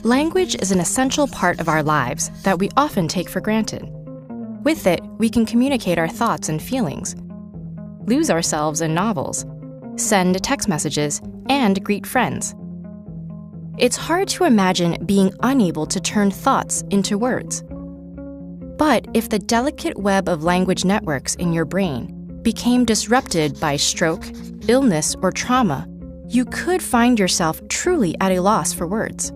Language is an essential part of our lives that we often take for granted. With it, we can communicate our thoughts and feelings, lose ourselves in novels, send text messages, and greet friends. It's hard to imagine being unable to turn thoughts into words. But if the delicate web of language networks in your brain became disrupted by stroke, illness, or trauma, you could find yourself truly at a loss for words.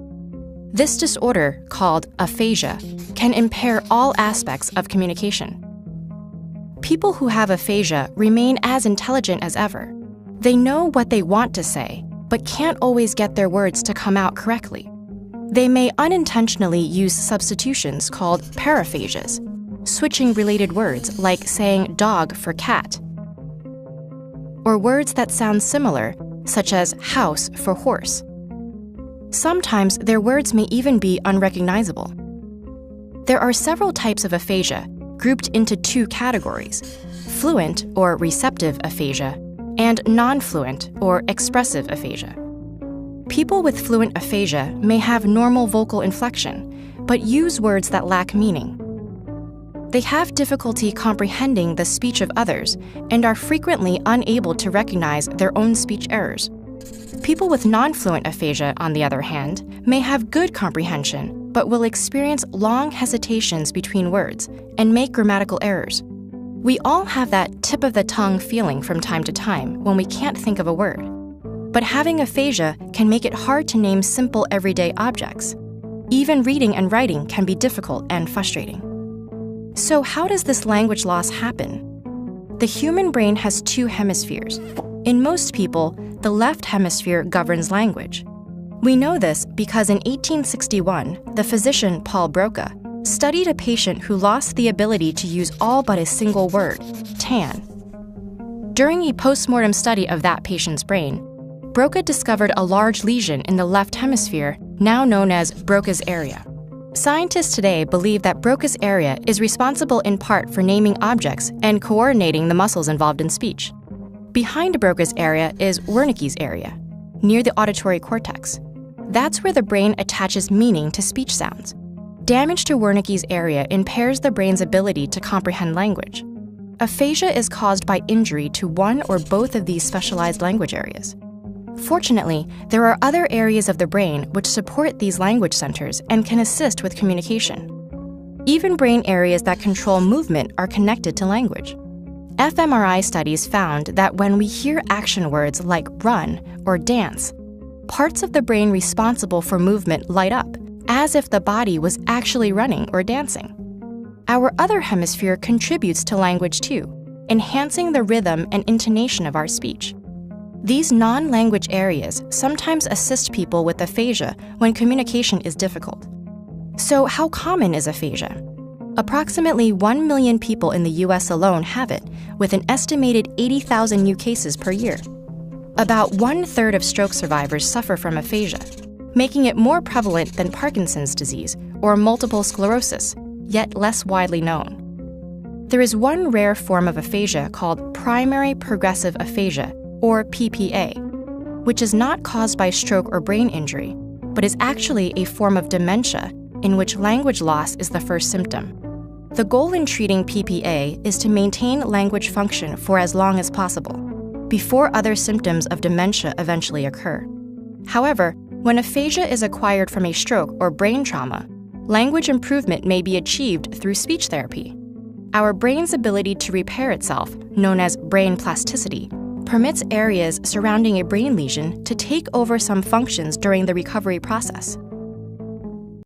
This disorder, called aphasia, can impair all aspects of communication. People who have aphasia remain as intelligent as ever. They know what they want to say, but can't always get their words to come out correctly. They may unintentionally use substitutions called paraphasias, switching related words like saying dog for cat, or words that sound similar, such as house for horse. Sometimes their words may even be unrecognizable. There are several types of aphasia, grouped into two categories: fluent or receptive aphasia, and non-fluent or expressive aphasia. People with fluent aphasia may have normal vocal inflection, but use words that lack meaning. They have difficulty comprehending the speech of others and are frequently unable to recognize their own speech errors. People with non-fluent aphasia, on the other hand, may have good comprehension, but will experience long hesitations between words and make grammatical errors. We all have that tip-of-the-tongue feeling from time to time when we can't think of a word. But having aphasia can make it hard to name simple everyday objects. Even reading and writing can be difficult and frustrating. So how does this language loss happen? The human brain has two hemispheres. In most people, the left hemisphere governs language. We know this because in 1861, the physician Paul Broca studied a patient who lost the ability to use all but a single word, tan. During a postmortem study of that patient's brain, Broca discovered a large lesion in the left hemisphere, now known as Broca's area. Scientists today believe that Broca's area is responsible in part for naming objects and coordinating the muscles involved in speech. Behind Broca's area is Wernicke's area, near the auditory cortex. That's where the brain attaches meaning to speech sounds. Damage to Wernicke's area impairs the brain's ability to comprehend language. Aphasia is caused by injury to one or both of these specialized language areas. Fortunately, there are other areas of the brain which support these language centers and can assist with communication. Even brain areas that control movement are connected to language. fMRI studies found that when we hear action words like run or dance, parts of the brain responsible for movement light up, as if the body was actually running or dancing. Our other hemisphere contributes to language too, enhancing the rhythm and intonation of our speech. These non-language areas sometimes assist people with aphasia when communication is difficult. So how common is aphasia? Approximately 1 million people in the US alone have it, with an estimated 80,000 new cases per year. About 1/3 of stroke survivors suffer from aphasia, making it more prevalent than Parkinson's disease or multiple sclerosis, yet less widely known. There is one rare form of aphasia called primary progressive aphasia, or PPA, which is not caused by stroke or brain injury, but is actually a form of dementia in which language loss is the first symptom. The goal in treating PPA is to maintain language function for as long as possible, before other symptoms of dementia eventually occur. However, when aphasia is acquired from a stroke or brain trauma, language improvement may be achieved through speech therapy. Our brain's ability to repair itself, known as brain plasticity, permits areas surrounding a brain lesion to take over some functions during the recovery process.